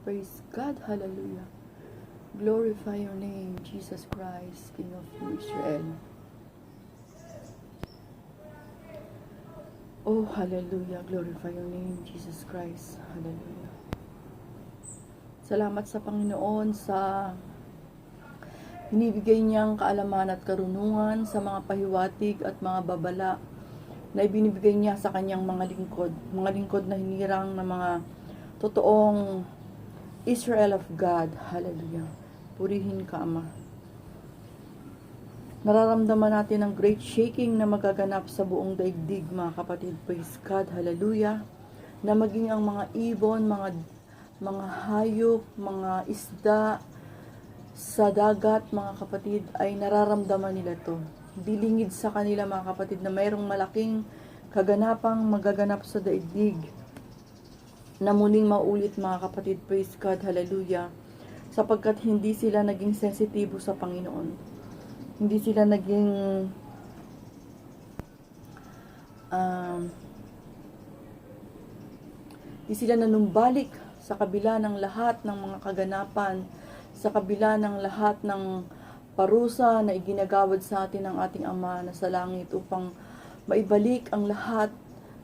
Praise God. Hallelujah. Glorify your name, Jesus Christ, King of Israel. Oh, hallelujah. Glorify your name, Jesus Christ. Hallelujah. Salamat sa Panginoon sa binibigay niyang kaalaman at karunungan sa mga pahiwatig at mga babala na ibinibigay niya sa kanyang mga lingkod na hinirang na mga totoong Israel of God. Hallelujah. Purihin ka, Ama. Nararamdaman natin ang great shaking na magaganap sa buong daigdig, mga kapatid. Praise God. Hallelujah. Na maging ang mga ibon, mga hayop, mga isda sa dagat, mga kapatid, ay nararamdaman nila to. Dilingid sa kanila, mga kapatid, na mayroong malaking kaganapang magaganap sa daigdig na muling maulit, mga kapatid. Praise God. Hallelujah. Sapagkat hindi sila naging sensitibo sa Panginoon. Hindi sila naging hindi sila nanumbalik sa kabila ng lahat ng mga kaganapan, sa kabila ng lahat ng parusa na iginagawad sa atin ng ating Ama na sa langit upang maibalik ang lahat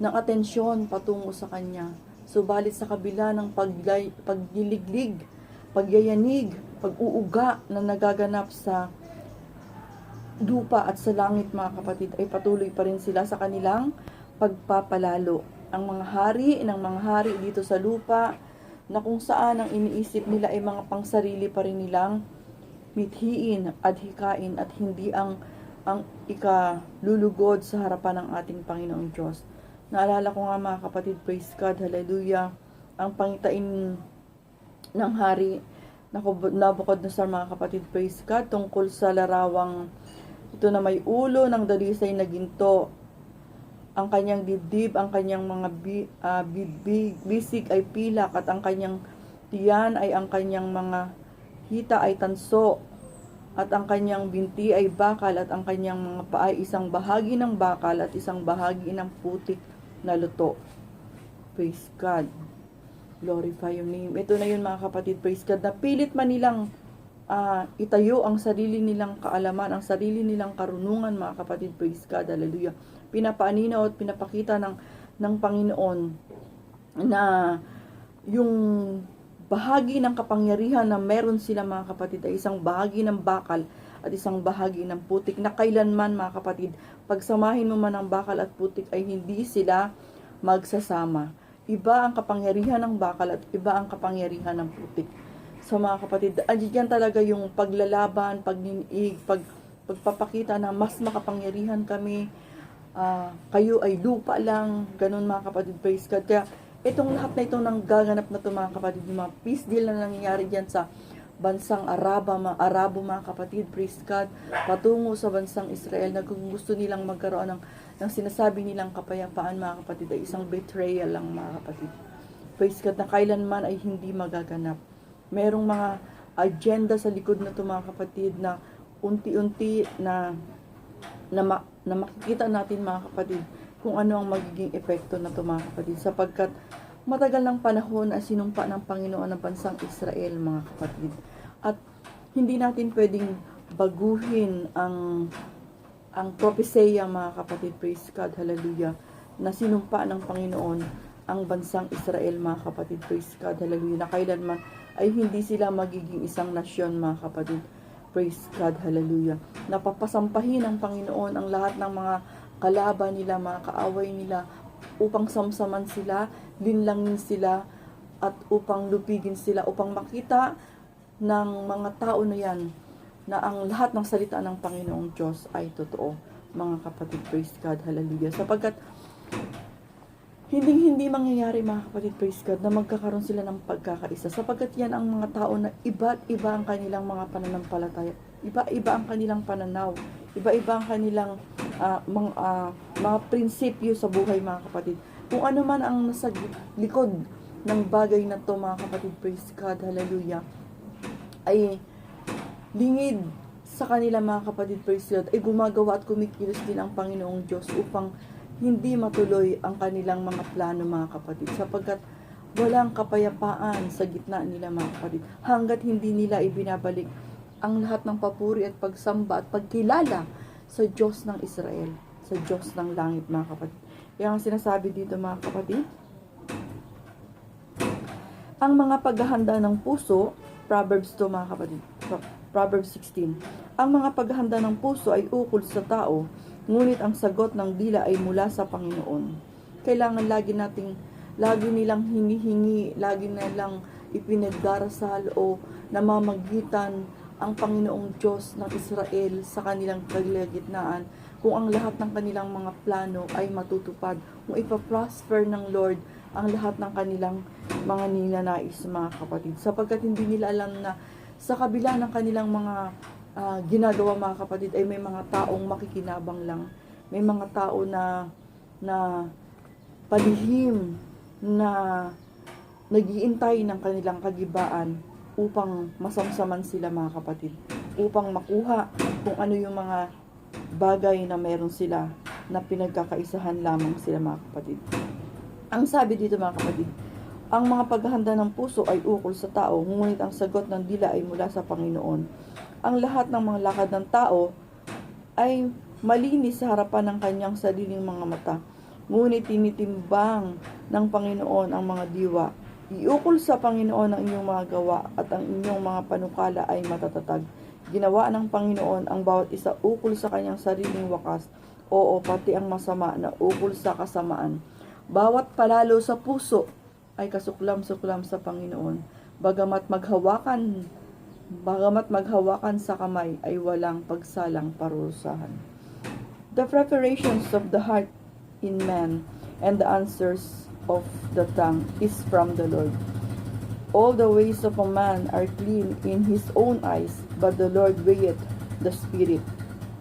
ng atensyon patungo sa Kanya. Subalit sa kabila ng pagdiliglig, pagyayanig, pag-uuga na nagaganap sa lupa at sa langit, mga kapatid, ay patuloy pa rin sila sa kanilang pagpapalalo. Ang mga hari dito sa lupa na kung saan ang iniisip nila ay mga pangsarili pa rin nilang mithiin at hikain at hindi ang ikalulugod sa harapan ng ating Panginoong Diyos. Naalala ko nga, mga kapatid, praise God, hallelujah, ang pangitain ng hari Nabucodonosor, mga kapatid, praise God, tungkol sa larawang ito na may ulo ng dalisay na ginto. Ang kanyang dibdib, ang kanyang mga bisig ay pilak, at ang kanyang tiyan ay ang kanyang mga hita ay tanso, at ang kanyang binti ay bakal, at ang kanyang mga paa ay isang bahagi ng bakal at isang bahagi ng putik na luto. Praise God. Glorify your name. Ito na yun, mga kapatid, praise God, na pilit man nilang itayo ang sarili nilang kaalaman, ang sarili nilang karunungan, mga kapatid, praise God, hallelujah. Pinapaaninaw at pinapakita ng Panginoon na yung bahagi ng kapangyarihan na meron sila, mga kapatid, ay isang bahagi ng bakal at isang bahagi ng putik, na kailanman, mga kapatid, pagsamahin mo man ang bakal at putik ay hindi sila magsasama. Iba ang kapangyarihan ng bakal at iba ang kapangyarihan ng putik. So, mga kapatid, andyan talaga yung paglalaban, pagninig, pagpapakita na mas makapangyarihan kami, kayo ay lupa lang, ganun, mga kapatid, praise God. Kaya itong lahat na itong nanggaganap na ito, mga kapatid, yung mga peace deal na nangyayari dyan sa bansang Arabo, mga kapatid, praise God, patungo sa bansang Israel, na kung gusto nilang magkaroon ng sinasabi nilang kapayapaan, mga kapatid, ay isang betrayal lang, mga kapatid, praise God, na kailanman ay hindi magaganap. Merong mga agenda sa likod na ito, mga kapatid, na unti-unti na makikita natin, mga kapatid, kung ano ang magiging epekto na ito, mga kapatid, sapagkat matagal ng panahon ang sinumpa ng Panginoon ng bansang Israel, mga kapatid, at hindi natin pwedeng baguhin ang propesya, mga kapatid, praise God, hallelujah, na sinumpa ng Panginoon ang bansang Israel, mga kapatid, praise God, hallelujah, na kailanman ay hindi sila magiging isang nasyon, mga kapatid, praise God, hallelujah. Napapasampahin ng Panginoon ang lahat ng mga kalaban nila, mga kaaway nila, upang samsaman sila, linlangin sila, at upang lupigin sila, upang makita ng mga tao na yan na ang lahat ng salita ng Panginoong Diyos ay totoo, mga kapatid, praise God, hallelujah. Sapagkat hindi mangyayari, mga kapatid, praise God, na magkakaroon sila ng pagkakaisa, sapagkat yan ang mga tao na iba't iba ang kanilang mga pananampalataya, iba-iba ang kanilang pananaw, iba-iba ang kanilang mga prinsipyo sa buhay, mga kapatid. Kung ano man ang nasa likod ng bagay na to, mga kapatid, praise God, hallelujah, ay lingid sa kanila, mga kapatid, praise God, ay gumagawa at kumikilos din ang Panginoong Diyos upang hindi matuloy ang kanilang mga plano, mga kapatid, sapagkat Walang kapayapaan sa gitna nila, mga kapatid, hanggat hindi nila ibinabalik ang lahat ng papuri at pagsamba at pagkilala sa Diyos ng Israel, sa Diyos ng langit, mga kapatid. Kaya ang sinasabi dito, mga kapatid, ang mga paghahanda ng puso, Proverbs 2, mga kapatid, Proverbs 16, ang mga paghahanda ng puso ay ukol sa tao, ngunit ang sagot ng dila ay mula sa Panginoon. Kailangan lagi nilang hinihingi, lagi nilang ipinagdarasal o namamagitan ang Panginoong Diyos ng Israel sa kanilang kalagitnaan kung ang lahat ng kanilang mga plano ay matutupad, kung ipaprosper ng Lord ang lahat ng kanilang mga ninanais, mga kapatid. Sapagkat hindi nila alam na sa kabila ng kanilang mga ginagawa, mga kapatid, ay may mga taong makikinabang lang. May mga tao na palihim na nag-iintay ng kanilang kagibaan upang masamsaman sila, mga kapatid. Upang makuha kung ano yung mga bagay na meron sila na pinagkakaisahan lamang sila, mga kapatid. Ang sabi dito, mga kapatid, ang mga paghahanda ng puso ay ukol sa tao, ngunit ang sagot ng dila ay mula sa Panginoon. Ang lahat ng mga lakad ng tao ay malinis sa harapan ng kanyang sariling mga mata, ngunit tinitimbang ng Panginoon ang mga diwa. Iukol sa Panginoon ang inyong mga gawa at ang inyong mga panukala ay matatatag. Ginawa ng Panginoon ang bawat isa ukol sa kanyang sariling wakas, oo, pati ang masama na ukol sa kasamaan. Bawat palalo sa puso ay kasuklam-suklam sa Panginoon. Bagamat maghawakan sa kamay ay walang pagsalang parusahan. The preparations of the heart in man and the answers of the tongue is from the Lord. All the ways of a man are clean in his own eyes, but the Lord weigheth the spirit.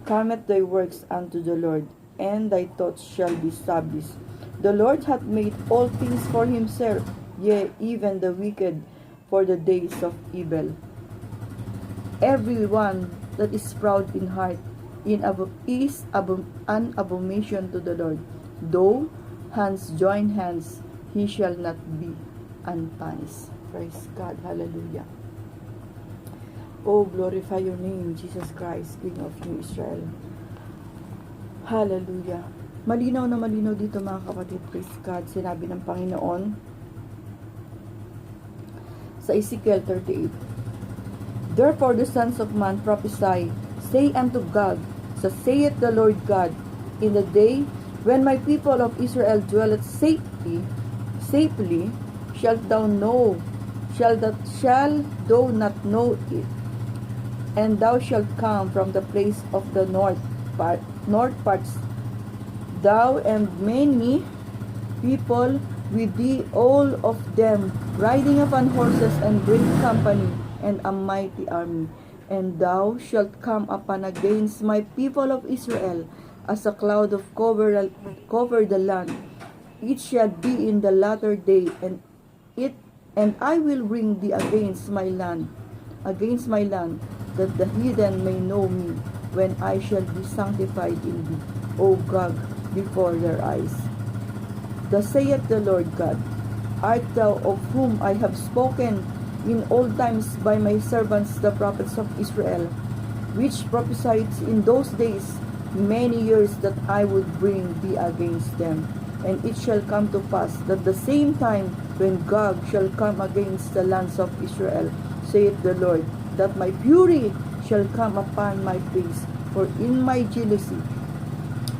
Commit thy works unto the Lord, and thy thoughts shall be established. The Lord hath made all things for himself, yea, even the wicked for the days of evil. Every one that is proud in heart is an abomination to the Lord. Though hands join hands, he shall not be unpunished. Praise God. Hallelujah. Oh, glorify your name, Jesus Christ, King of New Israel. Hallelujah. Malinaw na malinaw dito, mga kapatid. Praise God. Sinabi ng Panginoon sa Ezekiel 38. Therefore the sons of man prophesy, say unto God, so saith the Lord God, in the day when my people of Israel dwelleth safely, shalt thou not know it, and thou shalt come from the place of the north parts, thou and many people with thee, all of them riding upon horses and great company, and a mighty army. And thou shalt come upon against my people of Israel as a cloud of cover the land. It shall be in the latter day, and I will bring thee against my land, that the heathen may know me, when I shall be sanctified in thee, O Gog, before their eyes. Thus saith the Lord God, art thou of whom I have spoken in old times by my servants the prophets of Israel, which prophesied in those days many years that I would bring thee against them. And it shall come to pass that the same time when Gog shall come against the lands of Israel, saith the Lord, that my fury shall come upon my face, for in my jealousy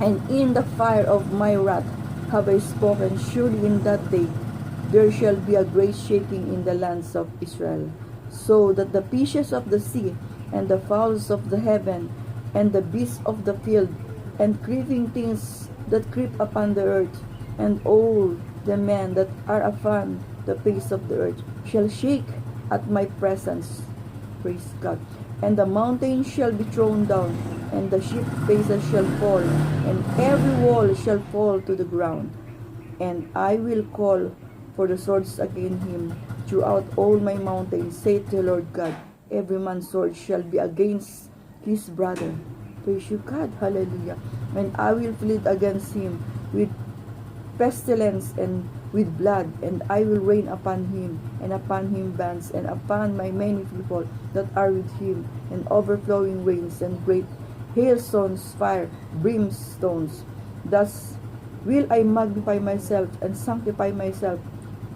and in the fire of my wrath have I spoken. Surely in that day there shall be a great shaking in the lands of Israel, so that the fishes of the sea, and the fowls of the heaven, and the beasts of the field, and creeping things that creep upon the earth, and all the men that are upon the face of the earth, shall shake at my presence. Praise God. And the mountains shall be thrown down, and the sheep faces shall fall, and every wall shall fall to the ground. And I will call for the swords against him throughout all my mountains, saith the Lord God. Every man's sword shall be against his brother. Praise you, God. Hallelujah. And I will plead against him with pestilence, and with blood, and I will rain upon him, and upon him bands, and upon my many people that are with him, and overflowing rains, and great hailstones, fire, brimstones. Thus will I magnify myself, and sanctify myself,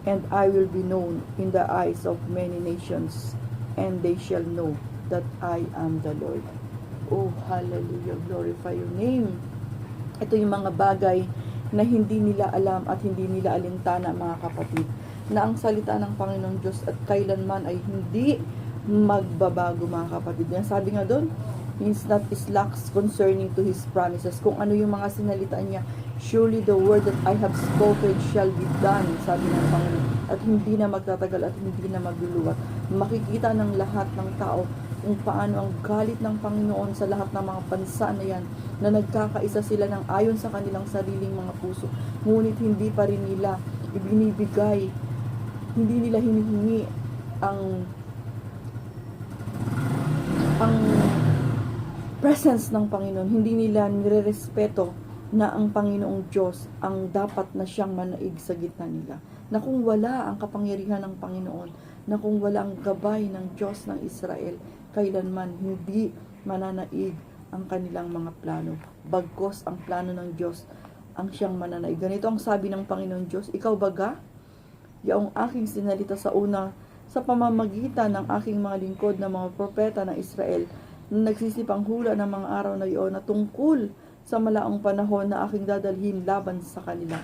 and I will be known in the eyes of many nations, and they shall know that I am the Lord. Oh, hallelujah, glorify your name. Ito yung mga bagay na hindi nila alam at hindi nila alintana, mga kapatid, na ang salita ng Panginoong Diyos at kailanman ay hindi magbabago, mga kapatid. Yan sabi nga doon, means not is lax concerning to His promises. Kung ano yung mga sinalita niya, surely the word that I have spoken shall be done, sabi ng Panginoon. At hindi na magtatagal at hindi na magluluwat. Makikita ng lahat ng tao kung paano ang galit ng Panginoon sa lahat ng mga bansa na yan, na nagkakaisa sila ng ayon sa kanilang sariling mga puso. Ngunit hindi pa rin nila ibinibigay, hindi nila hinihingi ang presence ng Panginoon. Hindi nila nirerespeto na ang Panginoong Diyos ang dapat na siyang manaig sa gitna nila. Na kung wala ang kapangyarihan ng Panginoon, na kung wala ang gabay ng Diyos ng Israel, kailanman hindi mananaig ang kanilang mga plano. Bagkos ang plano ng Diyos ang siyang mananaig. Ganito ang sabi ng Panginoon Diyos, ikaw baga, yaong aking sinalita sa una, sa pamamagitan ng aking mga lingkod na mga propeta ng Israel, na nagsisipang hula ng mga araw na iyon na tungkol sa malaong panahon na aking dadalhin laban sa kanila.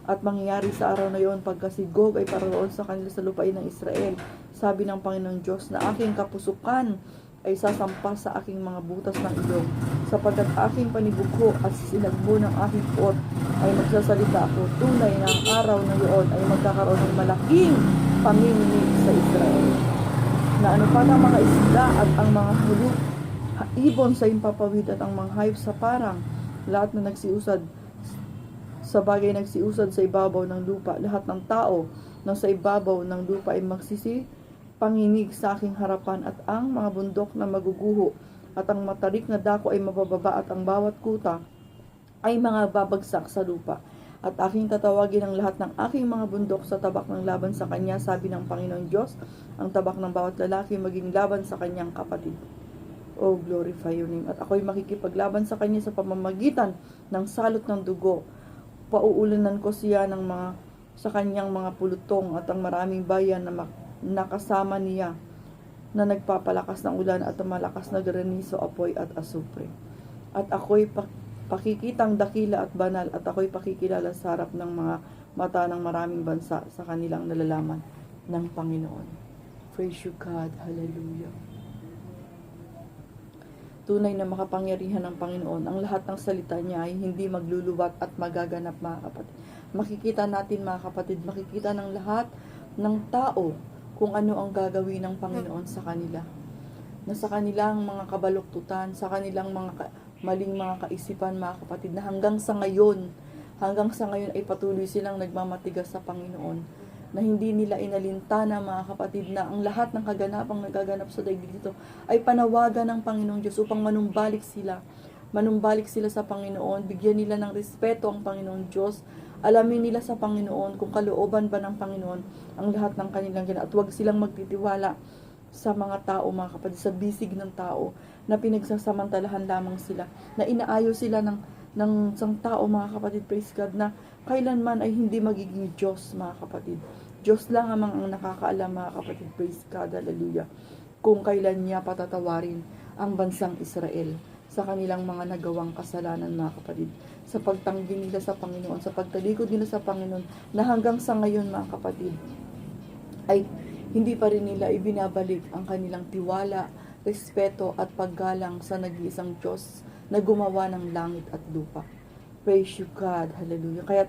At mangyayari sa araw na iyon pagkasigog ay pararoon sa kanila sa lupain ng Israel. Sabi ng Panginoong Diyos na aking kapusukan ay sasampa sa aking mga butas ng ilong, sapagkat aking panibugho at sinagbo ng aking pot ay magsasalita ako. Tunay na ang araw na iyon ay magkakaroon ng malaking pamiminig sa Israel, na ano pa ng mga isda at ang mga hulog, ibon sa impapawid at ang mga hayop sa parang, lahat na nagsiusad sa bagay nagsiusad sa ibabaw ng lupa, lahat ng tao na sa ibabaw ng lupa ay magsisipanginig sa aking harapan, at ang mga bundok na maguguho at ang matarik na dako ay mabababa, at ang bawat kuta ay mga babagsak sa lupa. At aking tatawagin ang lahat ng aking mga bundok sa tabak ng laban sa kanya, sabi ng Panginoong Diyos, ang tabak ng bawat lalaki maging laban sa kanyang kapatid. Oh, glorify your name. At ako'y makikipaglaban sa kanya sa pamamagitan ng salot ng dugo. Pauulanan ko siya ng mga sa kanyang mga pulutong, at ang maraming bayan na nakasama niya, na nagpapalakas ng ulan at malakas na granizo, apoy at asupre. At ako'y pakikitang dakila at banal, at ako'y pakikilala sa harap ng mga mata ng maraming bansa sa kanilang nalalaman ng Panginoon. Praise you, God. Hallelujah. Tunay na makapangyarihan ng Panginoon. Ang lahat ng salita niya ay hindi magluluwat at magaganap, mga kapatid. Makikita natin, mga kapatid, makikita ng lahat ng tao kung ano ang gagawin ng Panginoon sa kanila. Na sa kanilang mga kabaluktutan, sa kanilang mga maling mga kaisipan, mga kapatid, na hanggang sa ngayon ay patuloy silang nagmamatigas sa Panginoon. Na hindi nila inalintana, mga kapatid, na ang lahat ng kaganapang nagaganap sa daigdig dito ay panawagan ng Panginoong Diyos upang manumbalik sila sa Panginoon, bigyan nila ng respeto ang Panginoong Diyos, alamin nila sa Panginoon kung kalooban ba ng Panginoon ang lahat ng kanilang ginagawa, at huwag silang magtitiwala sa mga tao, mga kapatid, sa bisig ng tao, na pinagsasamantalahan lamang sila, na inaayos sila ng isang tao, mga kapatid, praise God, na kailanman ay hindi magiging Diyos, mga kapatid. Diyos lang ang nakakaalam, mga kapatid, praise God, hallelujah, kung kailan niya patatawarin ang bansang Israel sa kanilang mga nagawang kasalanan, mga kapatid, sa pagtanggi nila sa Panginoon, sa pagtalikod nila sa Panginoon, na hanggang sa ngayon, mga kapatid, ay hindi pa rin nila ibinabalik ang kanilang tiwala, respeto at paggalang sa nag-iisang Diyos na gumawa ng langit at lupa. Praise you, God, hallelujah. Kaya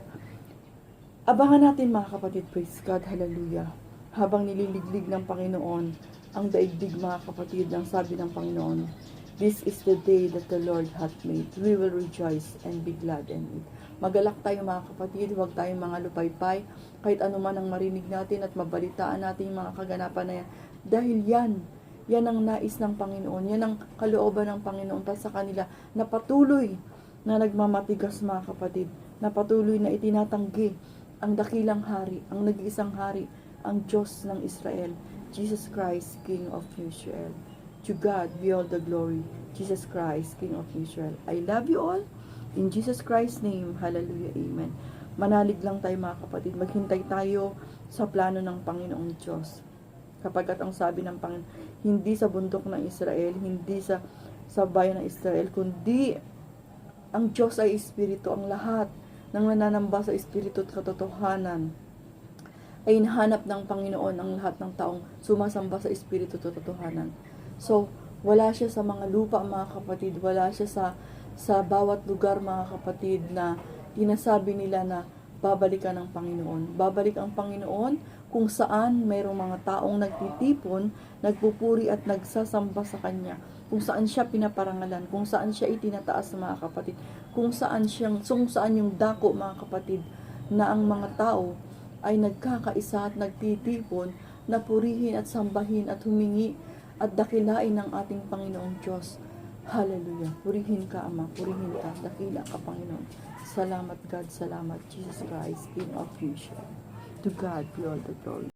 abangan natin, mga kapatid, praise God, hallelujah, habang nililiglig ng Panginoon ang daigdig, mga kapatid, ang sabi ng Panginoon, this is the day that the Lord hath made. We will rejoice and be glad in it. Magalak tayo, mga kapatid, huwag tayong mga lupaypay, kahit anuman ang marinig natin at mabalitaan natin mga kaganapan na yan. Dahil yan ang nais ng Panginoon, yan ang kalooban ng Panginoon para sa kanila, na patuloy na nagmamatigas, mga kapatid, na patuloy na itinatanggi ang dakilang hari, ang nag-iisang hari, ang Diyos ng Israel, Jesus Christ, King of Israel. To God be all the glory, Jesus Christ, King of Israel. I love you all. In Jesus Christ's name, hallelujah, amen. Manalig lang tayo mga kapatid, maghintay tayo sa plano ng Panginoong Diyos. Kapagkat ang sabi ng Panginoon, hindi sa bundok ng Israel, hindi sa bayan ng Israel, kundi ang Diyos ay Espiritu, ang lahat ng nananamba sa Espiritu at katotohanan ay hinahanap ng Panginoon ang lahat ng taong sumasamba sa Espiritu at katotohanan. So, wala siya sa mga lupa mga kapatid, wala siya sa bawat lugar mga kapatid na tinasabi nila na babalikan ng Panginoon. Babalik ang Panginoon kung saan mayroong mga taong nagtitipon, nagpupuri at nagsasamba sa Kanya, kung saan siya pinaparangalan, kung saan siya itinataas mga kapatid, kung saan yung dako mga kapatid, na ang mga tao ay nagkakaisa at nagtitipon na purihin at sambahin at humingi at dakilain ng ating Panginoong Diyos. Hallelujah. Purihin ka, Ama. Purihin ka. Dakila ka, Panginoon. Salamat, God. Salamat, Jesus Christ, King of Israel. To God be all the glory.